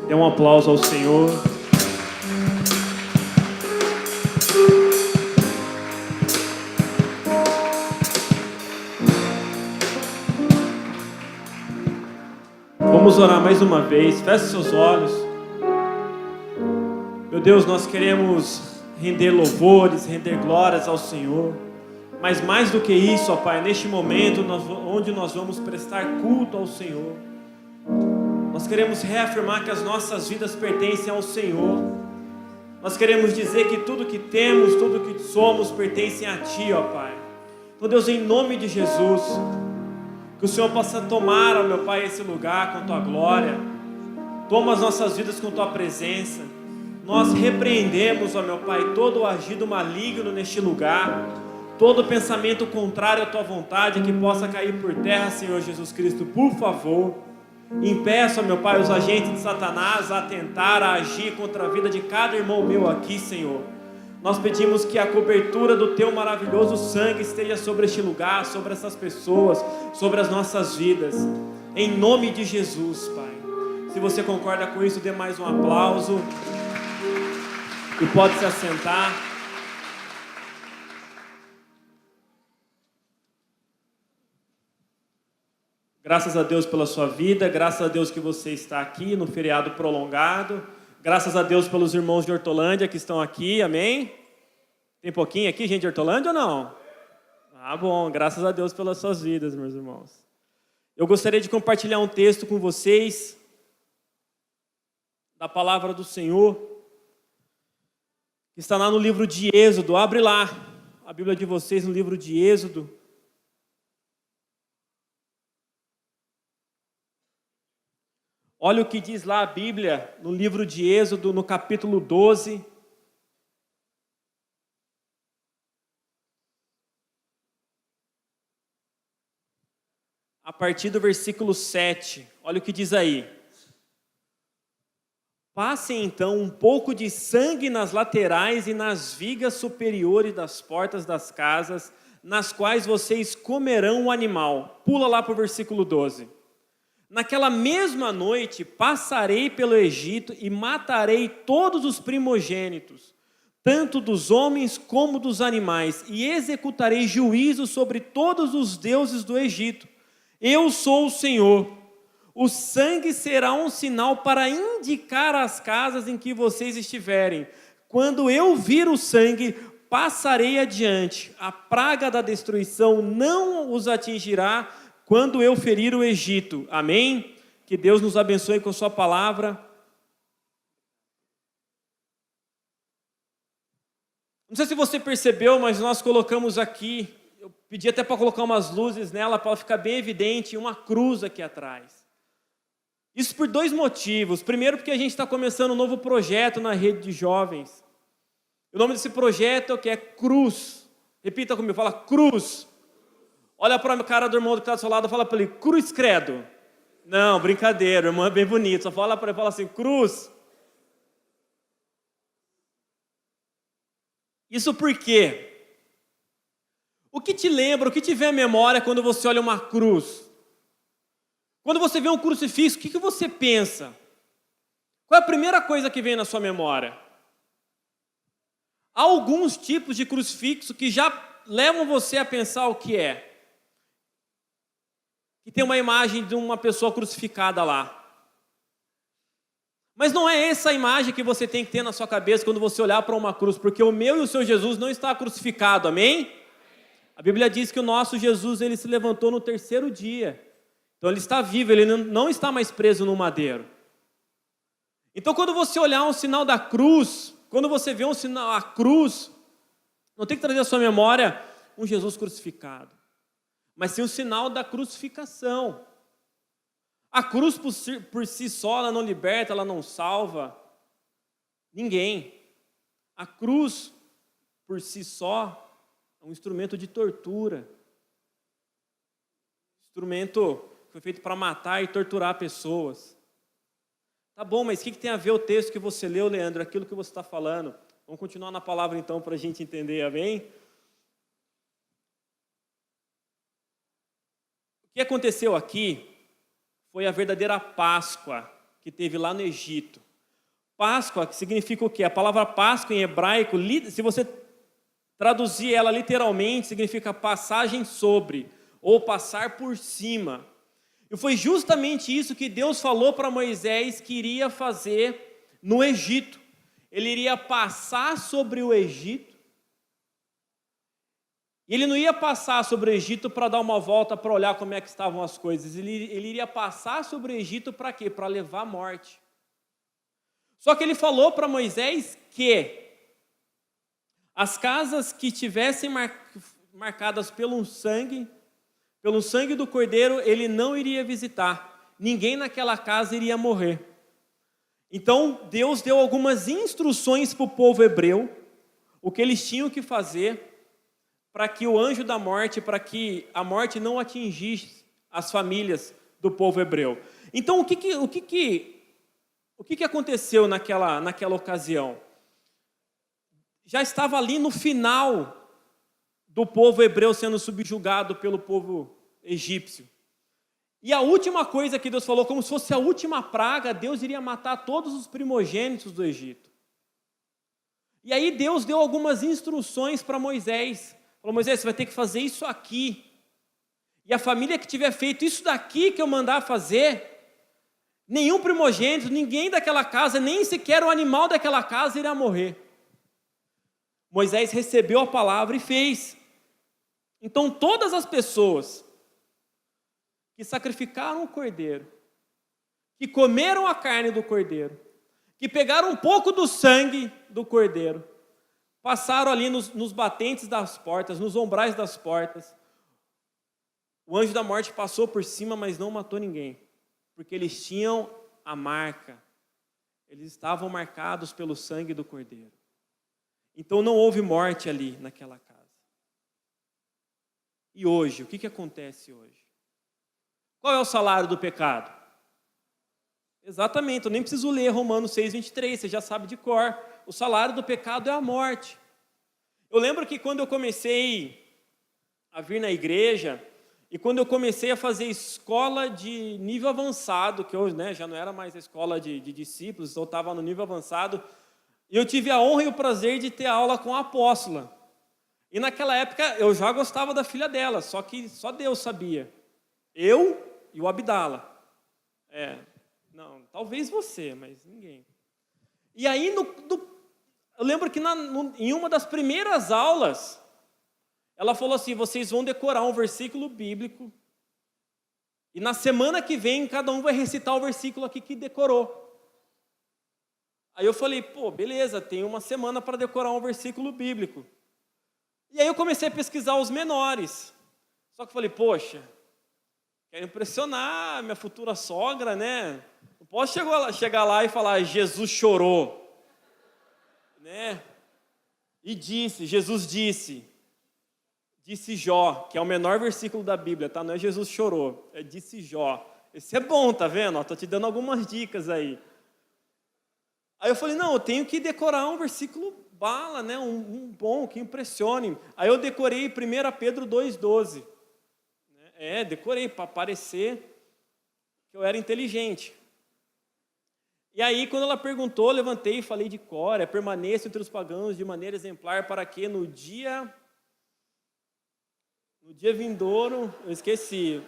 Dê um aplauso ao Senhor. Vamos orar mais uma vez. Feche seus olhos. Meu Deus, nós queremos render louvores, render glórias ao Senhor. Mas mais do que isso, ó Pai, neste momento onde nós vamos prestar culto ao Senhor, nós queremos reafirmar que as nossas vidas pertencem ao Senhor. Nós queremos dizer que tudo que temos, tudo que somos, pertencem a Ti, ó Pai. Então, Deus, em nome de Jesus, que o Senhor possa tomar, ó meu Pai, esse lugar com Tua glória. Toma as nossas vidas com Tua presença. Nós repreendemos, ó meu Pai, todo o agido maligno neste lugar, todo pensamento contrário à Tua vontade que possa cair por terra, Senhor Jesus Cristo, por favor. Impeça, meu Pai, os agentes de Satanás a tentar, a agir contra a vida de cada irmão meu aqui, Senhor. Nós pedimos que a cobertura do Teu maravilhoso sangue esteja sobre este lugar, sobre essas pessoas, sobre as nossas vidas. Em nome de Jesus, Pai. Se você concorda com isso, dê mais um aplauso. E pode se assentar. Graças a Deus pela sua vida, graças a Deus que você está aqui no feriado prolongado, graças a Deus pelos irmãos de Hortolândia que estão aqui, amém? Tem pouquinho aqui, gente de Hortolândia ou não? Ah, bom, graças a Deus pelas suas vidas, meus irmãos. Eu gostaria de compartilhar um texto com vocês, da palavra do Senhor, que está lá no livro de Êxodo. Abre lá a Bíblia de vocês no livro de Êxodo. Olha o que diz lá a Bíblia, no livro de Êxodo, no capítulo 12. A partir do versículo 7. Olha o que diz aí. Passem então um pouco de sangue nas laterais e nas vigas superiores das portas das casas, nas quais vocês comerão o animal. Pula lá para o versículo 12. Naquela mesma noite passarei pelo Egito e matarei todos os primogênitos, tanto dos homens como dos animais, e executarei juízo sobre todos os deuses do Egito. Eu sou o Senhor. O sangue será um sinal para indicar as casas em que vocês estiverem. Quando eu vir o sangue, passarei adiante. A praga da destruição não os atingirá quando eu ferir o Egito. Amém? Que Deus nos abençoe com sua palavra. Não sei se você percebeu, mas nós colocamos aqui, eu pedi até para colocar umas luzes nela, para ficar bem evidente, uma cruz aqui atrás. Isso por dois motivos. Primeiro, porque a gente está começando um novo projeto na rede de jovens. O nome desse projeto é Cruz. Repita comigo, fala Cruz. Olha para a cara do irmão que está do seu lado e fala para ele, cruz credo. Não, brincadeira, o irmão é bem bonito. Só fala para ele, fala assim, cruz. Isso por quê? O que te lembra, o que te vem à memória quando você olha uma cruz? Quando você vê um crucifixo, o que você pensa? Qual é a primeira coisa que vem na sua memória? Há alguns tipos de crucifixo que já levam você a pensar o que é. E tem uma imagem de uma pessoa crucificada lá. Mas não é essa a imagem que você tem que ter na sua cabeça quando você olhar para uma cruz, porque o meu e o seu Jesus não está crucificado, amém? A Bíblia diz que o nosso Jesus, ele se levantou no terceiro dia. Então ele está vivo, ele não está mais preso no madeiro. Então quando você olhar um sinal da cruz, quando você vê um sinal, a cruz, não tem que trazer à sua memória um Jesus crucificado, mas sim o sinal da crucificação. A cruz por si só, ela não liberta, ela não salva ninguém. A cruz por si só é um instrumento de tortura. Instrumento que foi feito para matar e torturar pessoas. Tá bom, mas o que tem a ver o texto que você leu, Leandro, aquilo que você está falando? Vamos continuar na palavra então para a gente entender, amém? O que aconteceu aqui foi a verdadeira Páscoa que teve lá no Egito. Páscoa, que significa o quê? A palavra Páscoa em hebraico, se você traduzir ela literalmente, significa passagem sobre, ou passar por cima. E foi justamente isso que Deus falou para Moisés que iria fazer no Egito. Ele iria passar sobre o Egito. E ele não ia passar sobre o Egito para dar uma volta, para olhar como é que estavam as coisas. Ele iria passar sobre o Egito para quê? Para levar a morte. Só que ele falou para Moisés que as casas que tivessem marcadas pelo sangue do cordeiro, ele não iria visitar. Ninguém naquela casa iria morrer. Então, Deus deu algumas instruções para o povo hebreu, o que eles tinham que fazer para que o anjo da morte, para que a morte não atingisse as famílias do povo hebreu. Então, o que aconteceu naquela ocasião? Já estava ali no final do povo hebreu sendo subjugado pelo povo egípcio. E a última coisa que Deus falou, como se fosse a última praga, Deus iria matar todos os primogênitos do Egito. E aí Deus deu algumas instruções para Moisés. Falou: Moisés, você vai ter que fazer isso aqui. E a família que tiver feito isso daqui que eu mandar fazer, nenhum primogênito, ninguém daquela casa, nem sequer o animal daquela casa irá morrer. Moisés recebeu a palavra e fez. Então todas as pessoas que sacrificaram o cordeiro, que comeram a carne do cordeiro, que pegaram um pouco do sangue do cordeiro, passaram ali nos batentes das portas, nos umbrais das portas. O anjo da morte passou por cima, mas não matou ninguém, porque eles tinham a marca, eles estavam marcados pelo sangue do cordeiro. Então não houve morte ali naquela casa. E hoje, o que acontece hoje? Qual é o salário do pecado? Exatamente, eu nem preciso ler Romanos 6:23, você já sabe de cor. O salário do pecado é a morte. Eu lembro que quando eu comecei a vir na igreja, e quando eu comecei a fazer escola de nível avançado, que hoje já não era mais a escola de discípulos, eu estava no nível avançado, e eu tive a honra e o prazer de ter aula com a apóstola. E naquela época eu já gostava da filha dela, só que só Deus sabia. Eu e o Abdala. Não, talvez você, mas ninguém. E aí, eu lembro que em uma das primeiras aulas, ela falou assim: vocês vão decorar um versículo bíblico, e na semana que vem, cada um vai recitar o versículo aqui que decorou. Aí eu falei: pô, beleza, tem uma semana para decorar um versículo bíblico. E aí eu comecei a pesquisar os menores. Só que eu falei: poxa, quero impressionar minha futura sogra, né? Não posso chegar lá e falar: Jesus chorou, né? E Jesus disse Jó, que é o menor versículo da Bíblia, tá? Não é Jesus chorou, é disse Jó. Esse é bom, tá vendo? Estou te dando algumas dicas aí. Aí eu falei: não, eu tenho que decorar um versículo bala, né? Um bom, que impressione. Aí eu decorei 1 Pedro 2,12. Decorei para parecer que eu era inteligente. E aí, quando ela perguntou, eu levantei e falei de cor: permaneça entre os pagãos de maneira exemplar, para que no dia vindouro, eu esqueci,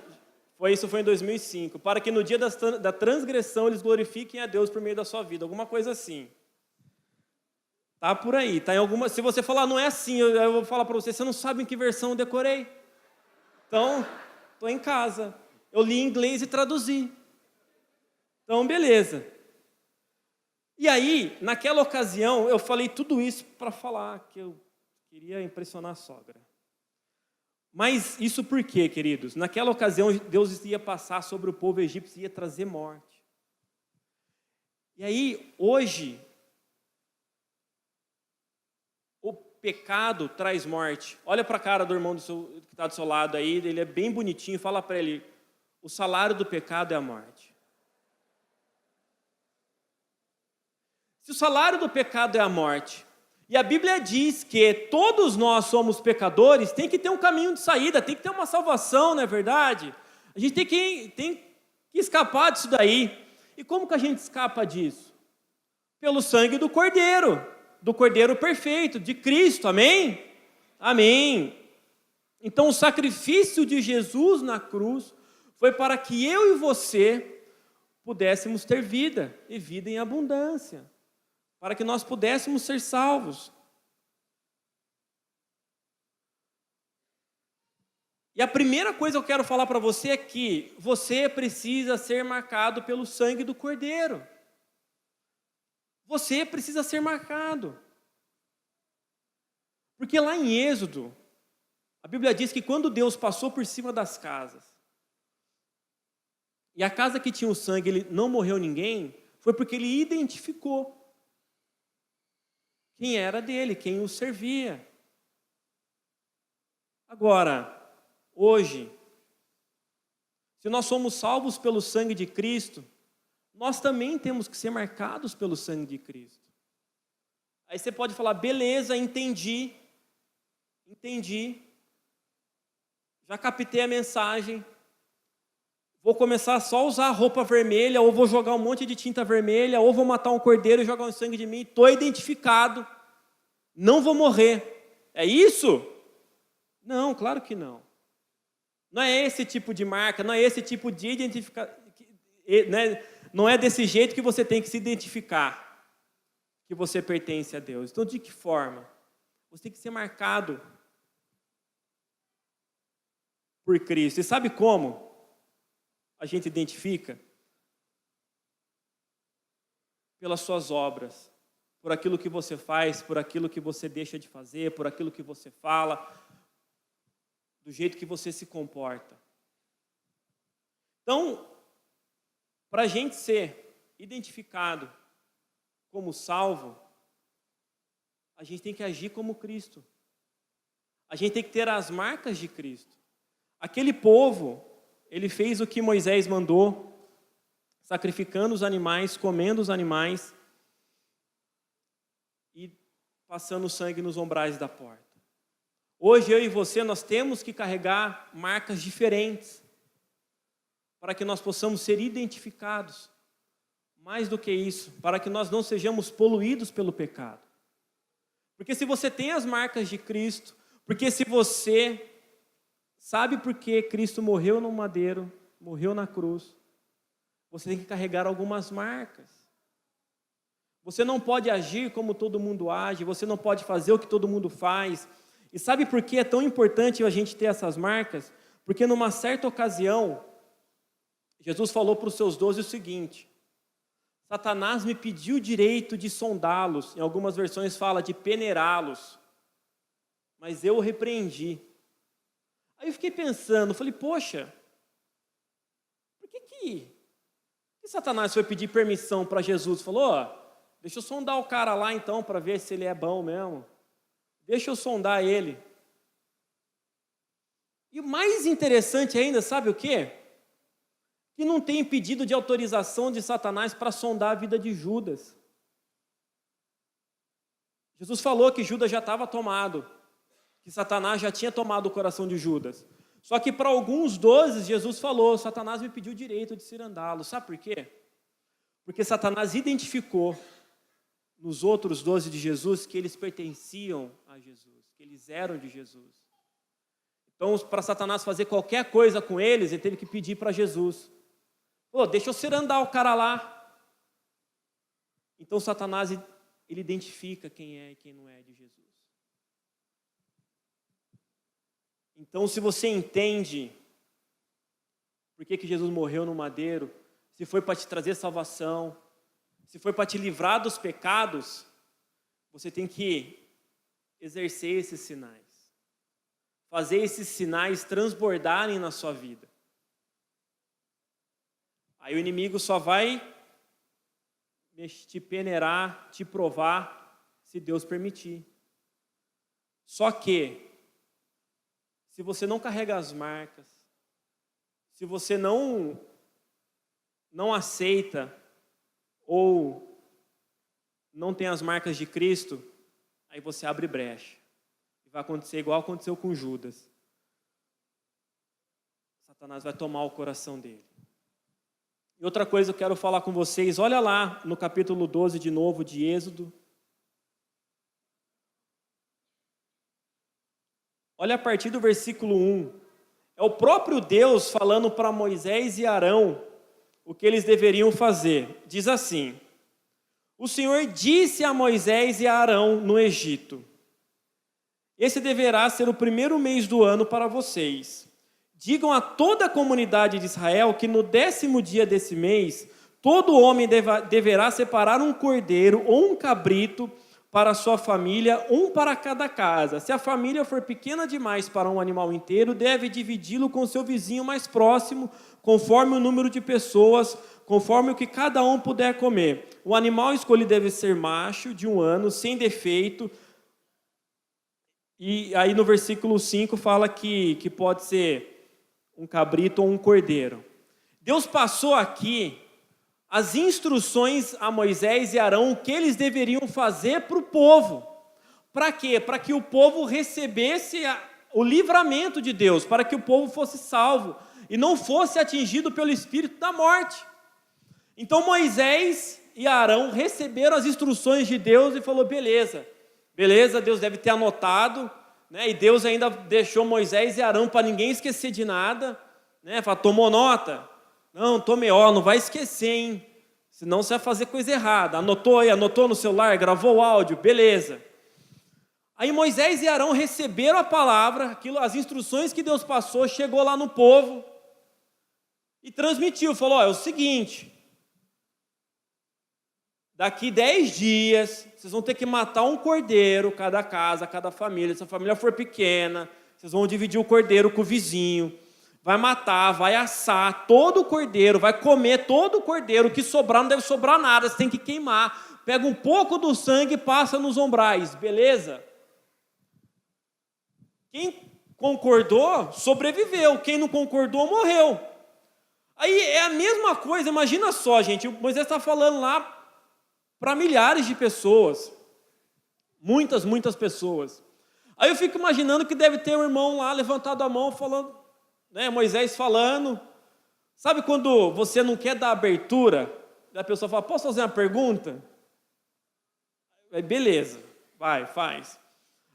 isso foi em 2005, para que no dia da transgressão eles glorifiquem a Deus por meio da sua vida, alguma coisa assim. Tá por aí, tá em alguma. Se você falar não é assim, eu vou falar para você não sabe em que versão eu decorei. Então, estou em casa. Eu li em inglês e traduzi. Então, beleza. E aí, naquela ocasião, eu falei tudo isso para falar que eu queria impressionar a sogra. Mas isso por quê, queridos? Naquela ocasião, Deus ia passar sobre o povo egípcio e ia trazer morte. E aí, hoje, o pecado traz morte. Olha para a cara do irmão que está do seu lado aí, ele é bem bonitinho, fala para ele: o salário do pecado é a morte. Se o salário do pecado é a morte, e a Bíblia diz que todos nós somos pecadores, tem que ter um caminho de saída, tem que ter uma salvação, não é verdade? A gente tem que escapar disso daí. E como que a gente escapa disso? Pelo sangue do Cordeiro perfeito, de Cristo, amém? Amém. Então o sacrifício de Jesus na cruz foi para que eu e você pudéssemos ter vida, e vida em abundância, para que nós pudéssemos ser salvos. E a primeira coisa que eu quero falar para você é que você precisa ser marcado pelo sangue do Cordeiro. Você precisa ser marcado. Porque lá em Êxodo, a Bíblia diz que quando Deus passou por cima das casas, e a casa que tinha o sangue, ele não morreu ninguém, foi porque ele identificou quem era dele, quem o servia. Agora, hoje, se nós somos salvos pelo sangue de Cristo, nós também temos que ser marcados pelo sangue de Cristo. Aí você pode falar, beleza, entendi, já captei a mensagem, vou começar só a usar roupa vermelha, ou vou jogar um monte de tinta vermelha, ou vou matar um cordeiro e jogar um sangue de mim, estou identificado, não vou morrer. É isso? Não, claro que não. Não é esse tipo de marca, não é esse tipo de identificação, não é desse jeito que você tem que se identificar, que você pertence a Deus. Então, de que forma? Você tem que ser marcado por Cristo. E sabe como a gente identifica? Pelas suas obras, por aquilo que você faz, por aquilo que você deixa de fazer, por aquilo que você fala, do jeito que você se comporta. Então, para a gente ser identificado como salvo, a gente tem que agir como Cristo. A gente tem que ter as marcas de Cristo. Aquele povo, ele fez o que Moisés mandou, sacrificando os animais, comendo os animais e passando sangue nos umbrais da porta. Hoje, eu e você, nós temos que carregar marcas diferentes para que nós possamos ser identificados. Mais do que isso, para que nós não sejamos poluídos pelo pecado. Porque se você tem as marcas de Cristo, porque se você sabe por que Cristo morreu no madeiro, morreu na cruz, você tem que carregar algumas marcas. Você não pode agir como todo mundo age, você não pode fazer o que todo mundo faz. E sabe por que é tão importante a gente ter essas marcas? Porque numa certa ocasião, Jesus falou para os seus 12 o seguinte: Satanás me pediu o direito de sondá-los, em algumas versões fala de peneirá-los, mas eu o repreendi. Aí eu fiquei pensando, falei, poxa, por que Satanás foi pedir permissão para Jesus? Falou, deixa eu sondar o cara lá então, para ver se ele é bom mesmo. Deixa eu sondar ele. E o mais interessante ainda, sabe o quê? Que não tem pedido de autorização de Satanás para sondar a vida de Judas. Jesus falou que Judas já estava tomado, que Satanás já tinha tomado o coração de Judas. Só que para alguns 12, Jesus falou, Satanás me pediu o direito de cirandá-lo. Sabe por quê? Porque Satanás identificou nos outros 12 de Jesus que eles pertenciam a Jesus, que eles eram de Jesus. Então, para Satanás fazer qualquer coisa com eles, ele teve que pedir para Jesus. Deixa eu cirandar o cara lá. Então, Satanás, ele identifica quem é e quem não é de Jesus. Então, se você entende por que Jesus morreu no madeiro, se foi para te trazer salvação, se foi para te livrar dos pecados, você tem que exercer esses sinais. Fazer esses sinais transbordarem na sua vida. Aí o inimigo só vai te peneirar, te provar, se Deus permitir. Só que, se você não carrega as marcas, se você não aceita ou não tem as marcas de Cristo, aí você abre brecha. E vai acontecer igual aconteceu com Judas. Satanás vai tomar o coração dele. E outra coisa que eu quero falar com vocês, olha lá no capítulo 12 de novo de Êxodo. Olha a partir do versículo 1. É o próprio Deus falando para Moisés e Arão o que eles deveriam fazer. Diz assim: o Senhor disse a Moisés e a Arão no Egito: esse deverá ser o primeiro mês do ano para vocês. Digam a toda a comunidade de Israel que no 10º dia desse mês, todo homem deverá separar um cordeiro ou um cabrito para a sua família, um para cada casa. Se a família for pequena demais para um animal inteiro, deve dividi-lo com seu vizinho mais próximo, conforme o número de pessoas, conforme o que cada um puder comer. O animal escolhido deve ser macho, de 1 ano, sem defeito. E aí no versículo 5 fala que pode ser um cabrito ou um cordeiro. Deus passou aqui as instruções a Moisés e Arão, o que eles deveriam fazer para o povo. Para quê? Para que o povo recebesse o livramento de Deus, para que o povo fosse salvo e não fosse atingido pelo espírito da morte. Então Moisés e Arão receberam as instruções de Deus e falou: beleza, Deus deve ter anotado, né? E Deus ainda deixou Moisés e Arão para ninguém esquecer de nada, né? Falou: tomou nota? Não, tomei, não vai esquecer, hein? Senão você vai fazer coisa errada. Anotou aí, anotou no celular, gravou o áudio, beleza. Aí Moisés e Arão receberam a palavra, as instruções que Deus passou, chegou lá no povo e transmitiu, falou: é o seguinte, daqui 10 dias, vocês vão ter que matar um cordeiro, cada casa, cada família. Se a família for pequena, vocês vão dividir o cordeiro com o vizinho. Vai matar, vai assar todo o cordeiro, vai comer todo o cordeiro. O que sobrar não deve sobrar nada, você tem que queimar. Pega um pouco do sangue e passa nos ombrais, beleza? Quem concordou, sobreviveu. Quem não concordou, morreu. Aí é a mesma coisa, imagina só, gente. O Moisés está falando lá para milhares de pessoas, muitas pessoas. Aí eu fico imaginando que deve ter um irmão lá levantado a mão falando, né, Moisés falando. Sabe quando você não quer dar abertura, a pessoa fala: posso fazer uma pergunta? Aí, beleza, vai, faz.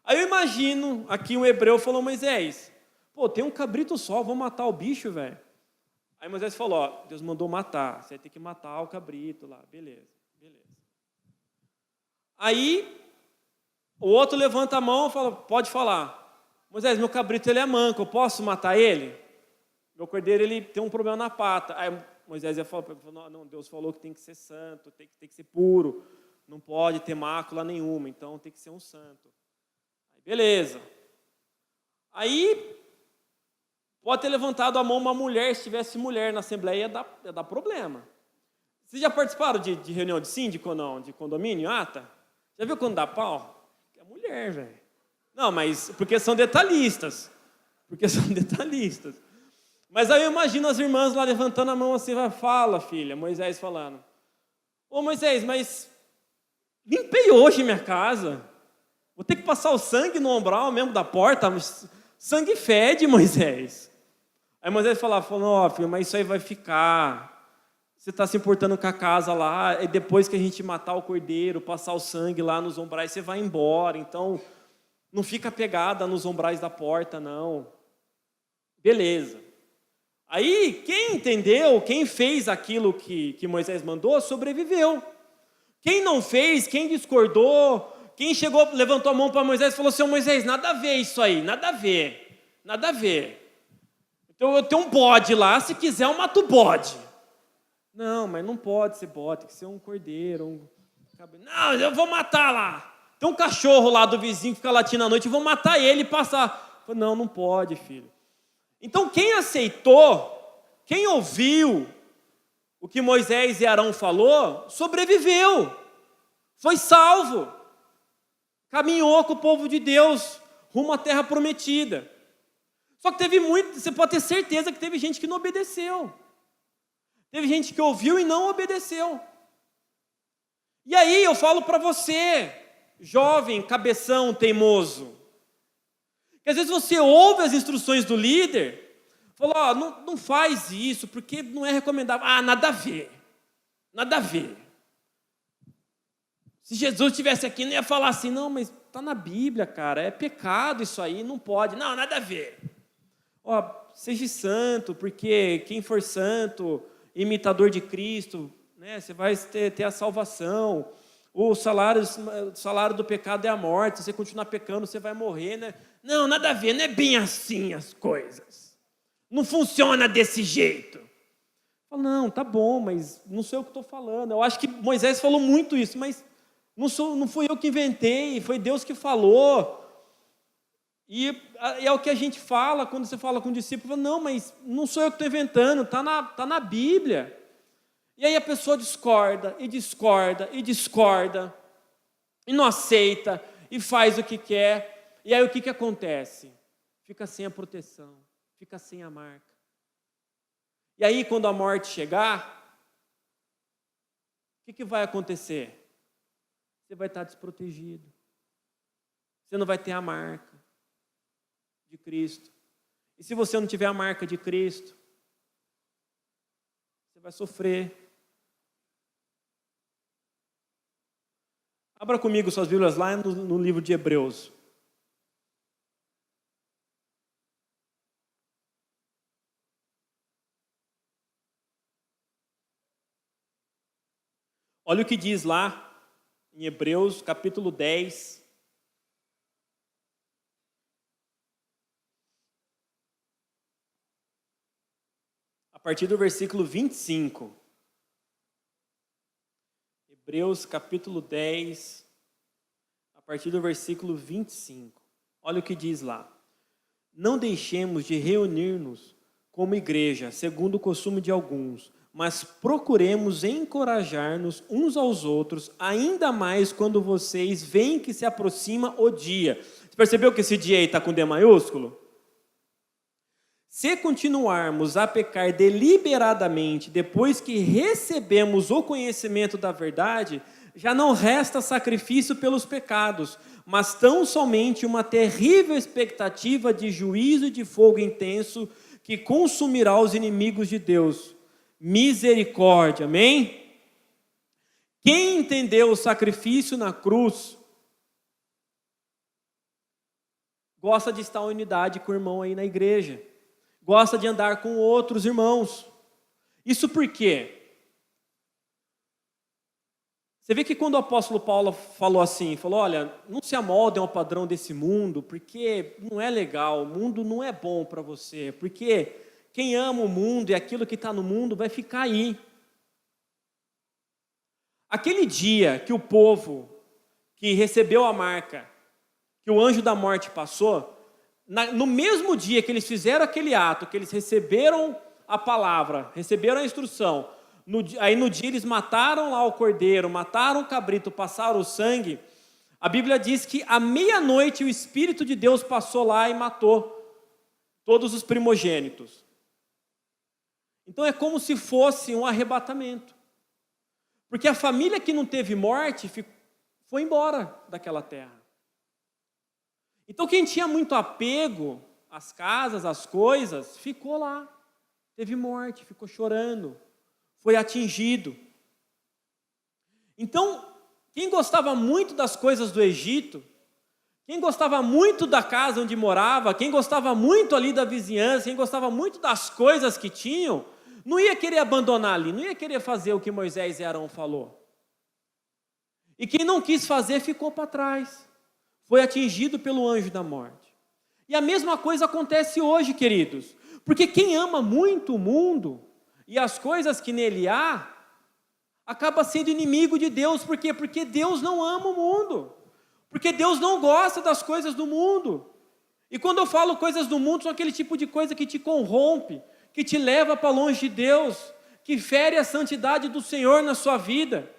Aí eu imagino aqui um hebreu falou: Moisés, tem um cabrito só, vamos matar o bicho, velho. Aí Moisés falou: Deus mandou matar, você vai ter que matar o cabrito lá, beleza. Aí, o outro levanta a mão e fala: pode falar. Moisés, meu cabrito ele é manco, eu posso matar ele? Meu cordeiro ele tem um problema na pata. Aí Moisés ia falar: não, Deus falou que tem que ser santo, tem que ser puro, não pode ter mácula nenhuma, então tem que ser um santo. Aí, beleza. Aí, pode ter levantado a mão uma mulher, se tivesse mulher na assembleia, ia dar problema. Vocês já participaram de reunião de síndico ou não? De condomínio, ata? Já viu quando dá pau? É mulher, velho. Não, mas porque são detalhistas. Mas aí eu imagino as irmãs lá levantando a mão assim: fala, filha, Moisés falando: ô Moisés, mas limpei hoje minha casa. Vou ter que passar o sangue no umbral mesmo da porta. Sangue fede, Moisés. Aí Moisés falou: filho, mas isso aí vai ficar. Você está se importando com a casa lá, e depois que a gente matar o cordeiro, passar o sangue lá nos umbrais, você vai embora. Então, não fica pegada nos umbrais da porta, não. Beleza. Aí, quem entendeu, quem fez aquilo que Moisés mandou, sobreviveu. Quem não fez, quem discordou, quem chegou, levantou a mão para Moisés e falou: seu Moisés, nada a ver isso aí, nada a ver. Então, eu tenho um bode lá, se quiser eu mato o bode. Não, mas não pode ser bode, tem que ser um cordeiro. Não, eu vou matar lá. Tem um cachorro lá do vizinho que fica latindo à noite, eu vou matar ele e passar. Não pode, filho. Então quem aceitou, quem ouviu o que Moisés e Arão falou, sobreviveu, foi salvo, caminhou com o povo de Deus rumo à terra prometida. Só que você pode ter certeza que teve gente que não obedeceu. Teve gente que ouviu e não obedeceu. E aí eu falo para você, jovem, cabeção, teimoso, que às vezes você ouve as instruções do líder, Falou, ó, não faz isso, porque não é recomendável. Ah, nada a ver. Nada a ver. Se Jesus estivesse aqui, não ia falar assim, não, mas está na Bíblia, cara, é pecado isso aí, não pode. Não, nada a ver. Ó, seja santo, porque quem for santo, imitador de Cristo, né, você vai ter a salvação. O salário do pecado é a morte, se você continuar pecando, você vai morrer, né? Não, nada a ver, não é bem assim as coisas. Não funciona desse jeito. Fala, não, tá bom, mas não sei o que estou falando. Eu acho que Moisés falou muito isso, mas não fui eu que inventei, foi Deus que falou. E é o que a gente fala quando você fala com o discípulo, fala, não, mas não sou eu que estou inventando, está na Bíblia. E aí a pessoa discorda, e discorda, e discorda, e não aceita, e faz o que quer. E aí o que acontece? Fica sem a proteção, fica sem a marca. E aí quando a morte chegar, o que vai acontecer? Você vai estar desprotegido. Você não vai ter a marca de Cristo. E se você não tiver a marca de Cristo, você vai sofrer. Abra comigo suas Bíblias lá no livro de Hebreus. Olha o que diz lá em Hebreus, capítulo 10. A partir do versículo 25. Hebreus, capítulo 10, a partir do versículo 25. Olha o que diz lá. Não deixemos de reunir-nos como igreja, segundo o costume de alguns, mas procuremos encorajar-nos uns aos outros, ainda mais quando vocês veem que se aproxima o dia. Você percebeu que esse dia aí está com D maiúsculo? Se continuarmos a pecar deliberadamente depois que recebemos o conhecimento da verdade, já não resta sacrifício pelos pecados, mas tão somente uma terrível expectativa de juízo de fogo intenso que consumirá os inimigos de Deus. Misericórdia, amém? Quem entendeu o sacrifício na cruz, gosta de estar em unidade com o irmão aí na igreja. Gosta de andar com outros irmãos. Isso por quê? Você vê que quando o apóstolo Paulo falou assim, falou, olha, não se amoldem ao padrão desse mundo, porque não é legal, o mundo não é bom para você, porque quem ama o mundo e aquilo que está no mundo vai ficar aí. Aquele dia que o povo que recebeu a marca, que o anjo da morte passou, no mesmo dia que eles fizeram aquele ato, que eles receberam a palavra, receberam a instrução, aí no dia eles mataram lá o cordeiro, mataram o cabrito, passaram o sangue, a Bíblia diz que à meia-noite o Espírito de Deus passou lá e matou todos os primogênitos. Então é como se fosse um arrebatamento. Porque a família que não teve morte foi embora daquela terra. Então quem tinha muito apego às casas, às coisas, ficou lá. Teve morte, ficou chorando, foi atingido. Então, quem gostava muito das coisas do Egito, quem gostava muito da casa onde morava, quem gostava muito ali da vizinhança, quem gostava muito das coisas que tinham, não ia querer abandonar ali, não ia querer fazer o que Moisés e Arão falou. E quem não quis fazer ficou para trás. Foi atingido pelo anjo da morte. E a mesma coisa acontece hoje, queridos. Porque quem ama muito o mundo e as coisas que nele há, acaba sendo inimigo de Deus. Por quê? Porque Deus não ama o mundo. Porque Deus não gosta das coisas do mundo. E quando eu falo coisas do mundo, são aquele tipo de coisa que te corrompe, que te leva para longe de Deus, que fere a santidade do Senhor na sua vida.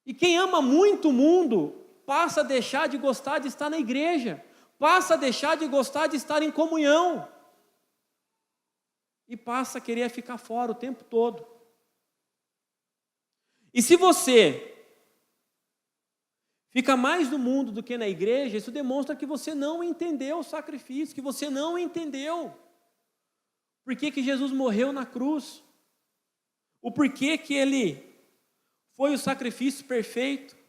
E quem ama muito o mundo, passa a deixar de gostar de estar na igreja, passa a deixar de gostar de estar em comunhão, e passa a querer ficar fora o tempo todo. E se você fica mais no mundo do que na igreja, isso demonstra que você não entendeu o sacrifício, que você não entendeu por que Jesus morreu na cruz, o porquê que ele foi o sacrifício perfeito.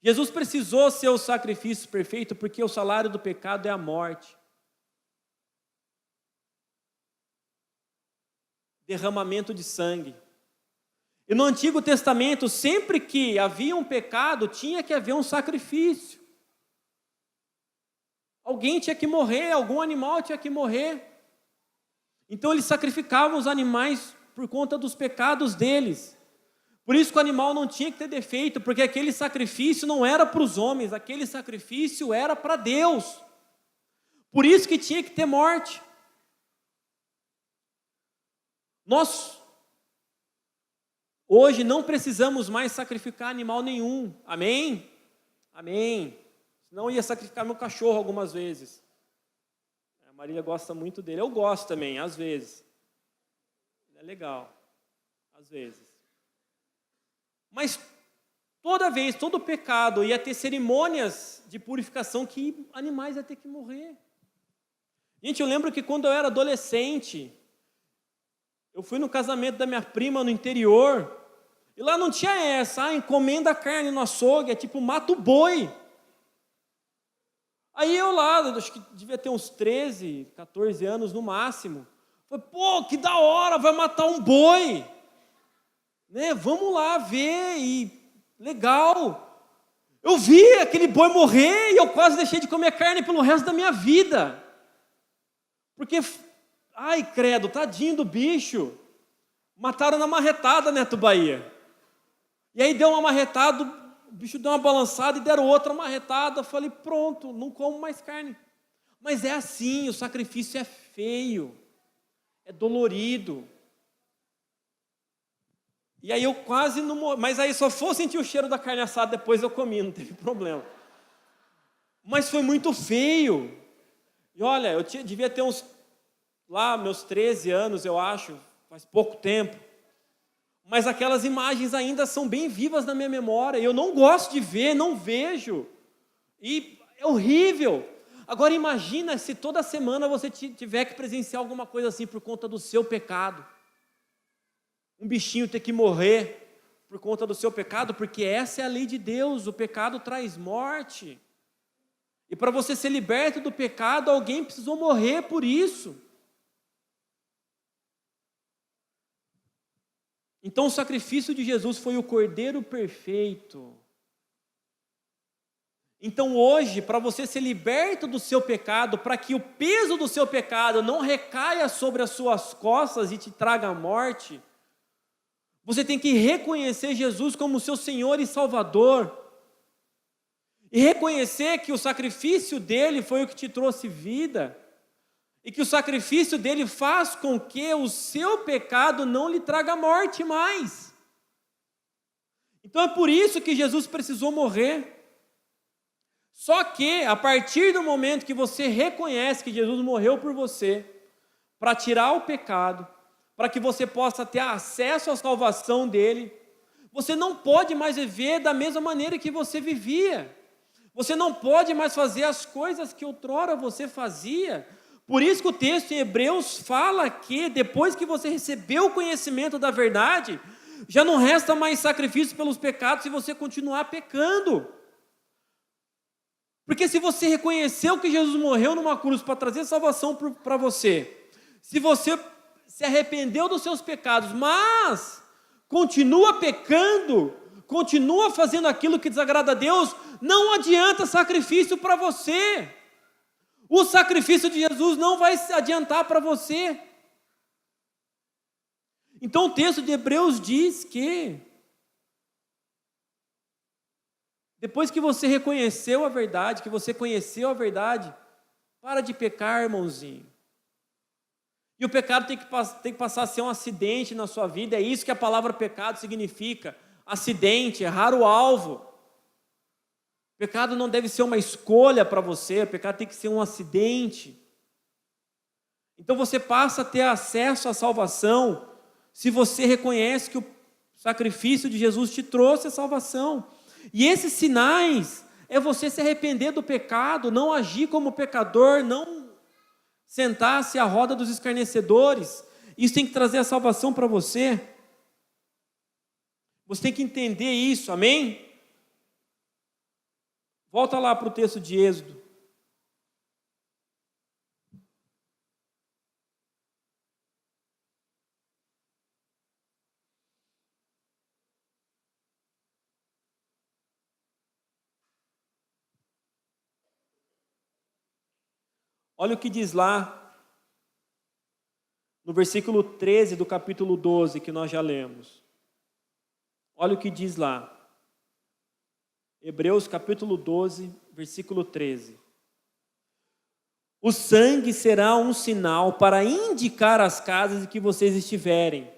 Jesus precisou ser o sacrifício perfeito porque o salário do pecado é a morte. Derramamento de sangue. E no Antigo Testamento, sempre que havia um pecado, tinha que haver um sacrifício. Alguém tinha que morrer, algum animal tinha que morrer. Então eles sacrificavam os animais por conta dos pecados deles. Por isso que o animal não tinha que ter defeito, porque aquele sacrifício não era para os homens, aquele sacrifício era para Deus. Por isso que tinha que ter morte. Nós hoje não precisamos mais sacrificar animal nenhum. Amém? Amém. Senão eu ia sacrificar meu cachorro algumas vezes. A Marília gosta muito dele. Eu gosto também, às vezes. É legal. Às vezes. Mas toda vez, todo pecado ia ter cerimônias de purificação que animais iam ter que morrer. Gente, eu lembro que quando eu era adolescente, eu fui no casamento da minha prima no interior, e lá não tinha essa, encomenda a carne no açougue, é tipo mata o boi. Aí eu lá, acho que devia ter uns 13, 14 anos no máximo, falei, pô, que da hora, vai matar um boi. Né, vamos lá ver, e legal. Eu vi aquele boi morrer e eu quase deixei de comer carne pelo resto da minha vida. Porque, ai credo, tadinho do bicho. Mataram na marretada, Neto Bahia. E aí deu uma marretada, o bicho deu uma balançada e deram outra marretada. Eu falei, pronto, não como mais carne. Mas é assim, o sacrifício é feio, é dolorido. E aí eu quase não morri, mas aí só for sentir o cheiro da carne assada, depois eu comi, não teve problema. Mas foi muito feio. E olha, eu devia ter meus 13 anos, eu acho, faz pouco tempo. Mas aquelas imagens ainda são bem vivas na minha memória. Eu não gosto de ver, não vejo. E é horrível. Agora imagina se toda semana você tiver que presenciar alguma coisa assim por conta do seu pecado. Um bichinho ter que morrer por conta do seu pecado, porque essa é a lei de Deus, o pecado traz morte. E para você ser liberto do pecado, alguém precisou morrer por isso. Então o sacrifício de Jesus foi o Cordeiro perfeito. Então hoje, para você ser liberto do seu pecado, para que o peso do seu pecado não recaia sobre as suas costas e te traga a morte, você tem que reconhecer Jesus como seu Senhor e Salvador. E reconhecer que o sacrifício dele foi o que te trouxe vida. E que o sacrifício dele faz com que o seu pecado não lhe traga morte mais. Então é por isso que Jesus precisou morrer. Só que, a partir do momento que você reconhece que Jesus morreu por você, para tirar o pecado, para que você possa ter acesso à salvação dele, você não pode mais viver da mesma maneira que você vivia. Você não pode mais fazer as coisas que outrora você fazia. Por isso que o texto em Hebreus fala que depois que você recebeu o conhecimento da verdade, já não resta mais sacrifício pelos pecados se você continuar pecando. Porque se você reconheceu que Jesus morreu numa cruz para trazer salvação para você, se você se arrependeu dos seus pecados, mas continua pecando, continua fazendo aquilo que desagrada a Deus, não adianta sacrifício para você. O sacrifício de Jesus não vai se adiantar para você. Então o texto de Hebreus diz que depois que você reconheceu a verdade, que você conheceu a verdade, para de pecar, irmãozinho. E o pecado tem que passar a ser um acidente na sua vida. É isso que a palavra pecado significa. Acidente, errar o alvo. O pecado não deve ser uma escolha para você. O pecado tem que ser um acidente. Então você passa a ter acesso à salvação se você reconhece que O sacrifício de Jesus te trouxe a salvação. E esses sinais é você se arrepender do pecado, não agir como pecador, não sentar-se à roda dos escarnecedores. Isso tem que trazer a salvação para você. Você tem que entender isso, amém? Volta lá para o texto de Êxodo. Olha o que diz lá, no versículo 13 do capítulo 12, que nós já lemos. Olha o que diz lá. Hebreus capítulo 12, versículo 13. O sangue será um sinal para indicar as casas em que vocês estiverem.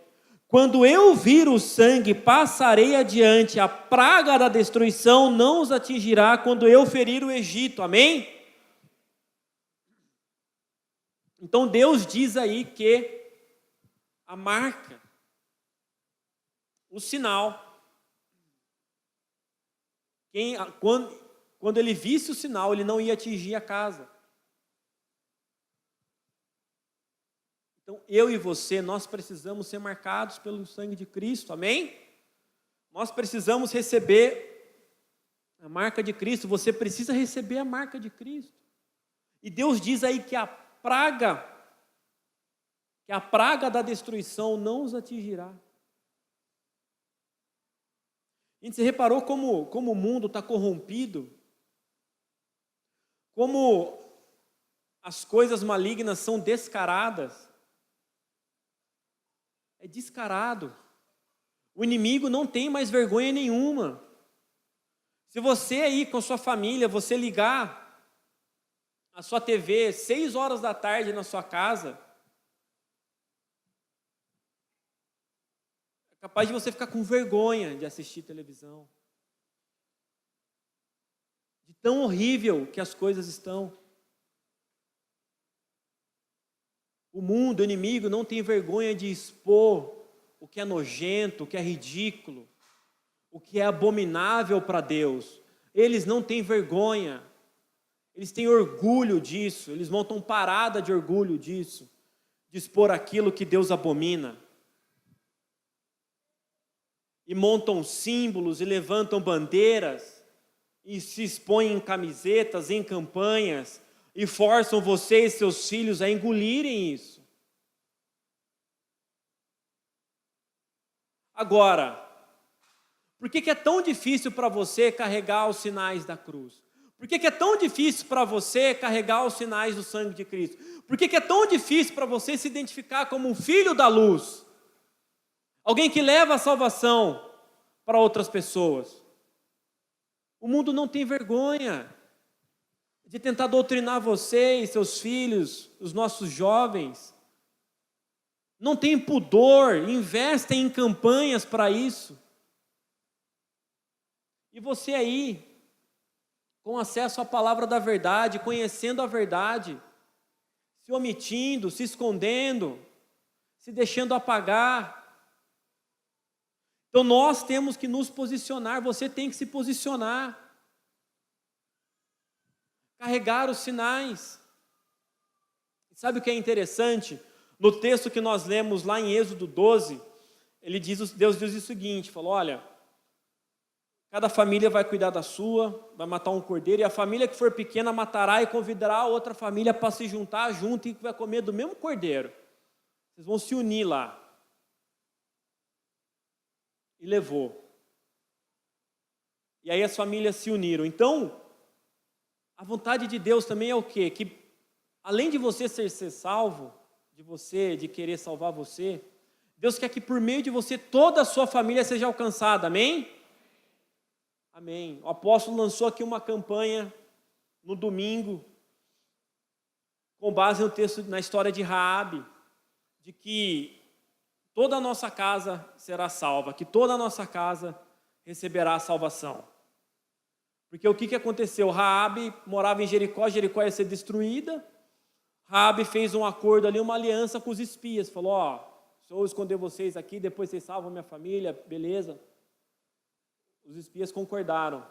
Quando eu vir o sangue, passarei adiante. A praga da destruição não os atingirá quando eu ferir o Egito. Amém? Então Deus diz aí que a marca, o sinal, quando ele visse o sinal, ele não ia atingir a casa. Então eu e você, nós precisamos ser marcados pelo sangue de Cristo, amém? Nós precisamos receber a marca de Cristo, você precisa receber a marca de Cristo. E Deus diz aí que a praga da destruição não os atingirá. E você reparou como o mundo está corrompido? Como as coisas malignas são descaradas? É descarado. O inimigo não tem mais vergonha nenhuma. Se você aí com a sua família, você ligar a sua TV 6 horas da tarde na sua casa, é capaz de você ficar com vergonha de assistir televisão. De tão horrível que as coisas estão. O mundo, o inimigo, não tem vergonha de expor o que é nojento, o que é ridículo, o que é abominável para Deus. Eles não têm vergonha. Eles têm orgulho disso, eles montam parada de orgulho disso, de expor aquilo que Deus abomina. E montam símbolos e levantam bandeiras, e se expõem em camisetas, em campanhas, e forçam você e seus filhos a engolirem isso. Agora, por que é tão difícil para você carregar os sinais da cruz? Por que é tão difícil para você carregar os sinais do sangue de Cristo? Por que é tão difícil para você se identificar como um filho da luz? Alguém que leva a salvação para outras pessoas. O mundo não tem vergonha de tentar doutrinar você e seus filhos, os nossos jovens. Não tem pudor, investem em campanhas para isso. E você aí, com acesso à palavra da verdade, conhecendo a verdade, se omitindo, se escondendo, se deixando apagar. Então nós temos que nos posicionar, você tem que se posicionar. Carregar os sinais. Sabe o que é interessante? No texto que nós lemos lá em Êxodo 12, Deus diz o seguinte, falou, olha, cada família vai cuidar da sua, vai matar um cordeiro, e a família que for pequena matará e convidará a outra família para se juntar junto e vai comer do mesmo cordeiro. Vocês vão se unir lá. E levou. E aí as famílias se uniram. Então, a vontade de Deus também é o quê? Que além de você ser salvo, de querer salvar você, Deus quer que por meio de você toda a sua família seja alcançada, amém? Amém. O apóstolo lançou aqui uma campanha no domingo, com base no texto, na história de Raabe, de que toda a nossa casa será salva, que toda a nossa casa receberá a salvação. Porque o que aconteceu? Raabe morava em Jericó, Jericó ia ser destruída. Raabe fez um acordo ali, uma aliança com os espias. Falou, vou esconder vocês aqui, depois vocês salvam minha família, beleza. Os espias concordaram.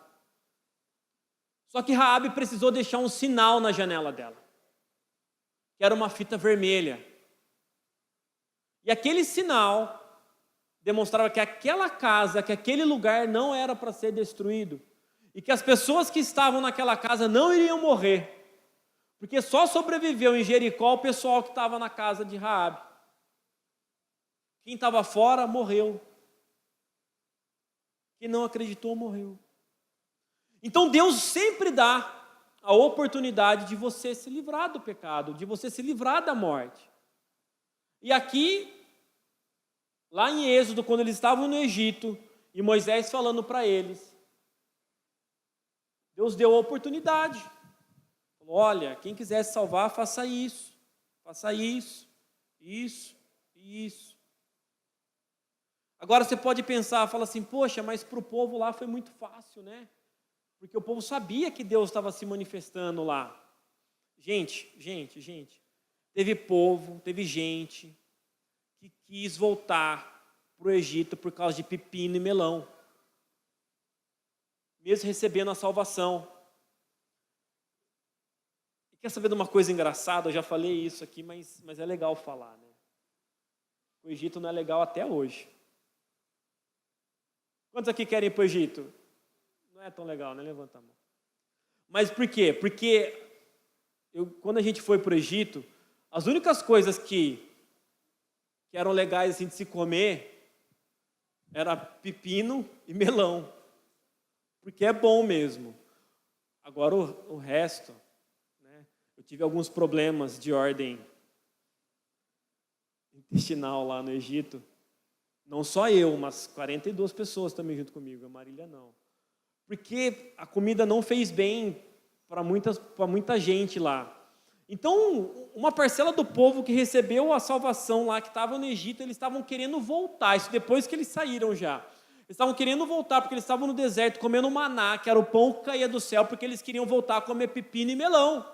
Só que Raabe precisou deixar um sinal na janela dela, que era uma fita vermelha. E aquele sinal demonstrava que aquela casa, que aquele lugar não era para ser destruído, e que as pessoas que estavam naquela casa não iriam morrer, porque só sobreviveu em Jericó o pessoal que estava na casa de Raabe. Quem estava fora morreu. Quem não acreditou morreu. Então Deus sempre dá a oportunidade de você se livrar do pecado, de você se livrar da morte. E aqui, lá em Êxodo, quando eles estavam no Egito, e Moisés falando para eles, Deus deu a oportunidade. Falou, olha, quem quiser se salvar, faça isso, isso e isso. Agora você pode pensar, fala assim, poxa, mas para o povo lá foi muito fácil, né? Porque o povo sabia que Deus estava se manifestando lá. Gente, teve povo, teve gente que quis voltar para o Egito por causa de pepino e melão, mesmo recebendo a salvação. E quer saber de uma coisa engraçada? Eu já falei isso aqui, mas é legal falar, né? O Egito não é legal até hoje. Quantos aqui querem ir para o Egito? Não é tão legal, né? Levanta a mão. Mas por quê? Porque quando a gente foi para o Egito, as únicas coisas que eram legais assim, de se comer era pepino e melão. Porque é bom mesmo. Agora o resto, né? Eu tive alguns problemas de ordem intestinal lá no Egito. Não só eu, mas 42 pessoas também junto comigo. A Marília não. Porque a comida não fez bem para muita gente lá. Então, uma parcela do povo que recebeu a salvação lá, que estava no Egito, eles estavam querendo voltar. Isso depois que eles saíram já. Eles estavam querendo voltar, porque eles estavam no deserto comendo maná, que era o pão que caía do céu, porque eles queriam voltar a comer pepino e melão.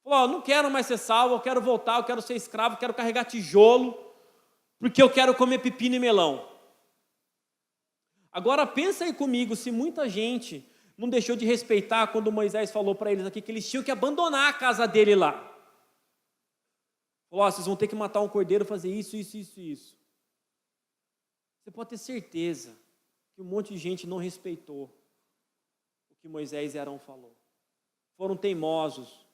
Falou, não quero mais ser salvo, eu quero voltar, eu quero ser escravo, eu quero carregar tijolo, porque eu quero comer pepino e melão. Agora pensa aí comigo, se muita gente não deixou de respeitar quando Moisés falou para eles aqui que eles tinham que abandonar a casa dele lá. Falou, vocês vão ter que matar um cordeiro, fazer isso. Você pode ter certeza que um monte de gente não respeitou o que Moisés e Arão falou. Foram teimosos.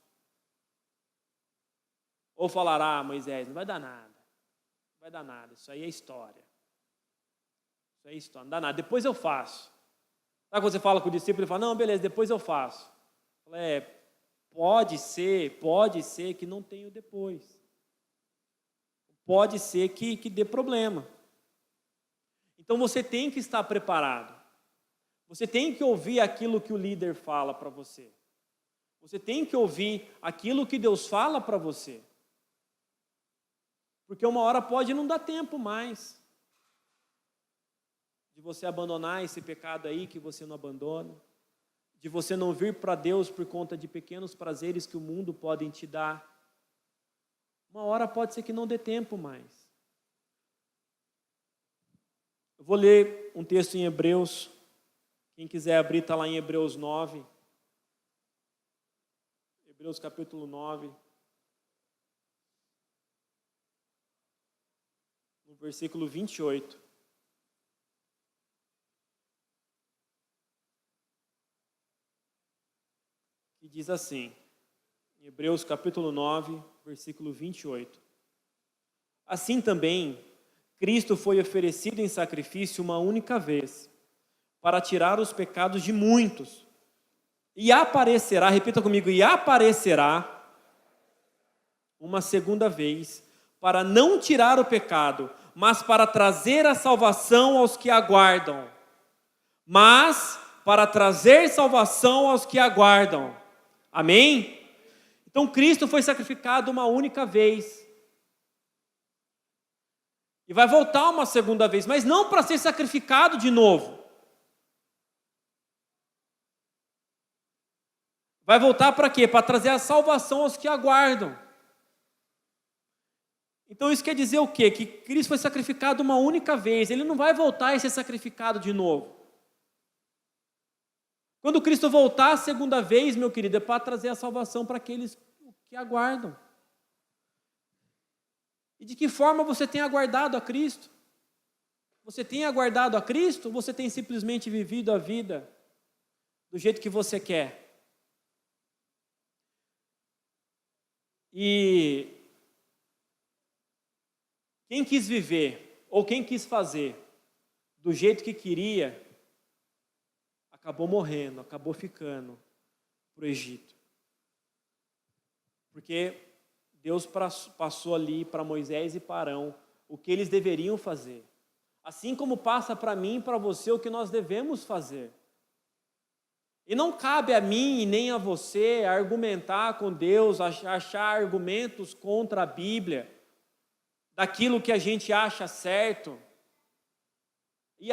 Ou falaram, Moisés, não vai dar nada, isso aí é história. Não dá nada, depois eu faço. Sabe quando você fala com o discípulo, ele fala, não, beleza, depois eu faço. Fala, pode ser que não tenha o depois. Pode ser que dê problema. Então você tem que estar preparado. Você tem que ouvir aquilo que o líder fala para você. Você tem que ouvir aquilo que Deus fala para você. Porque uma hora pode não dar tempo mais de você abandonar esse pecado aí que você não abandona, de você não vir para Deus por conta de pequenos prazeres que o mundo pode te dar. Uma hora pode ser que não dê tempo mais. Eu vou ler um texto em Hebreus. Quem quiser abrir, está lá em Hebreus 9. Hebreus capítulo 9. No versículo 28. Que diz assim, em Hebreus capítulo 9, versículo 28. Assim também, Cristo foi oferecido em sacrifício uma única vez, para tirar os pecados de muitos. E aparecerá, repita comigo, e aparecerá uma segunda vez, para não tirar o pecado, mas para trazer a salvação aos que aguardam. Amém? Então Cristo foi sacrificado uma única vez. E vai voltar uma segunda vez, mas não para ser sacrificado de novo. Vai voltar para quê? Para trazer a salvação aos que aguardam. Então isso quer dizer o quê? Que Cristo foi sacrificado uma única vez, Ele não vai voltar a ser sacrificado de novo. Quando Cristo voltar a segunda vez, meu querido, é para trazer a salvação para aqueles que aguardam. E de que forma você tem aguardado a Cristo? Você tem aguardado a Cristo ou você tem simplesmente vivido a vida do jeito que você quer? E quem quis viver ou quem quis fazer do jeito que queria, acabou morrendo, acabou ficando para o Egito. Porque Deus passou ali para Moisés e para Arão o que eles deveriam fazer. Assim como passa para mim e para você o que nós devemos fazer. E não cabe a mim e nem a você argumentar com Deus, achar argumentos contra a Bíblia, daquilo que a gente acha certo, e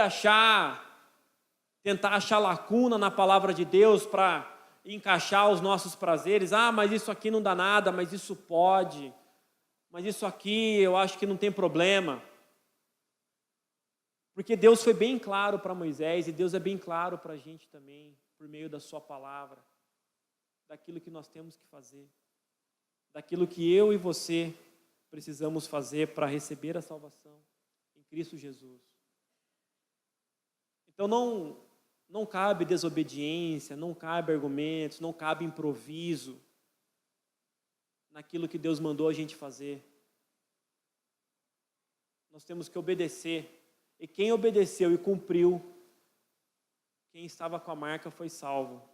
tentar achar lacuna na palavra de Deus para encaixar os nossos prazeres. Ah, mas isso aqui não dá nada, mas isso pode, mas isso aqui eu acho que não tem problema. Porque Deus foi bem claro para Moisés e Deus é bem claro para a gente também, por meio da sua palavra, daquilo que nós temos que fazer, daquilo que eu e você precisamos fazer para receber a salvação em Cristo Jesus. Então não cabe desobediência, não cabe argumentos, não cabe improviso naquilo que Deus mandou a gente fazer. Nós temos que obedecer. E quem obedeceu e cumpriu, quem estava com a marca foi salvo.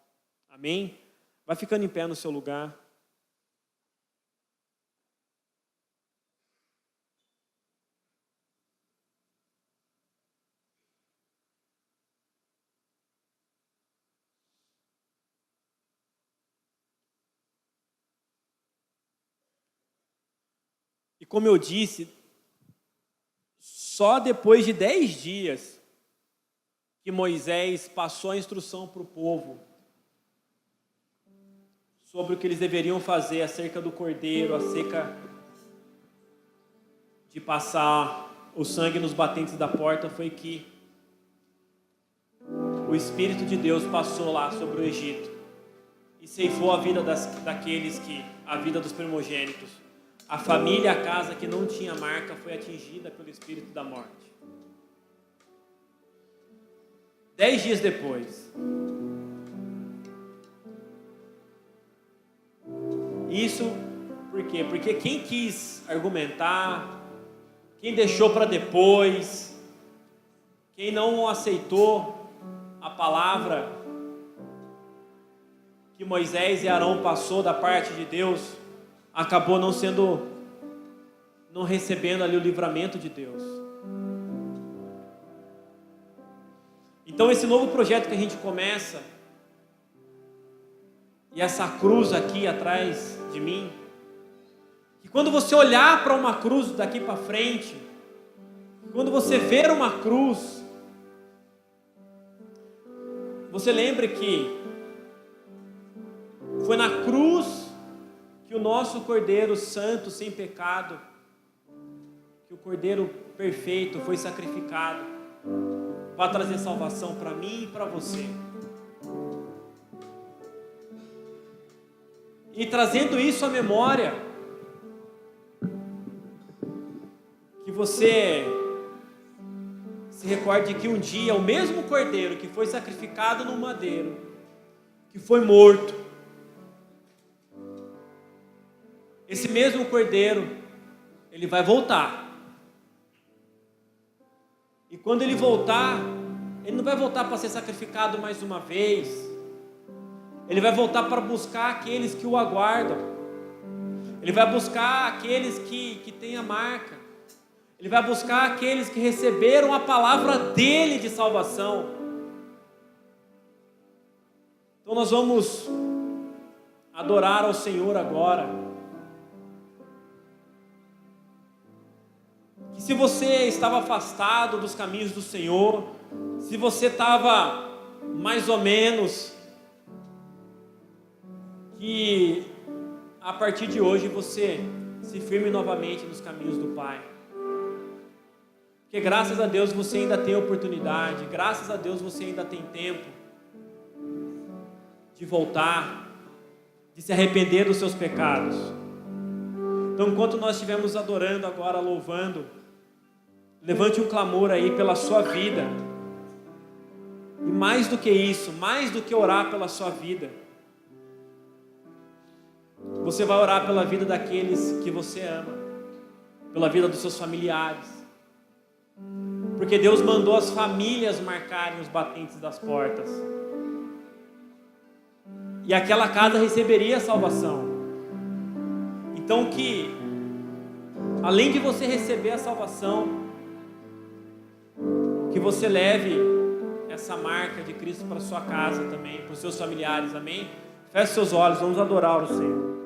Amém? Vai ficando em pé no seu lugar. E como eu disse, só depois de 10 dias que Moisés passou a instrução para o povo sobre o que eles deveriam fazer acerca do cordeiro, acerca de passar o sangue nos batentes da porta, foi que o Espírito de Deus passou lá sobre o Egito e ceifou a vida a vida dos primogênitos. A família, a casa que não tinha marca foi atingida pelo espírito da morte. 10 dias depois. Isso por quê? Porque quem quis argumentar, quem deixou para depois, quem não aceitou a palavra que Moisés e Arão passou da parte de Deus, acabou não recebendo ali o livramento de Deus. Então esse novo projeto que a gente começa, e essa cruz aqui atrás de mim, que quando você olhar para uma cruz daqui para frente, quando você ver uma cruz, você lembre que foi na cruz que o nosso Cordeiro Santo, sem pecado, que o Cordeiro perfeito foi sacrificado para trazer salvação para mim e para você. E trazendo isso à memória, que você se recorde que um dia o mesmo Cordeiro que foi sacrificado no madeiro, que foi morto, esse mesmo Cordeiro, ele vai voltar. E quando ele voltar, ele não vai voltar para ser sacrificado mais uma vez. Ele vai voltar para buscar aqueles que o aguardam. Ele vai buscar aqueles que têm a marca. Ele vai buscar aqueles que receberam a palavra dele de salvação. Então nós vamos adorar ao Senhor agora. Que se você estava afastado dos caminhos do Senhor, se você estava mais ou menos, que a partir de hoje você se firme novamente nos caminhos do Pai. Porque graças a Deus você ainda tem oportunidade, graças a Deus você ainda tem tempo de voltar, de se arrepender dos seus pecados. Então, enquanto nós estivermos adorando agora, louvando, levante um clamor aí pela sua vida. E mais do que isso, mais do que orar pela sua vida, você vai orar pela vida daqueles que você ama, pela vida dos seus familiares. Porque Deus mandou as famílias marcarem os batentes das portas. E aquela casa receberia salvação. Então que, além de você receber a salvação, que você leve essa marca de Cristo para sua casa também, para os seus familiares, amém? Feche seus olhos, vamos adorar o Senhor.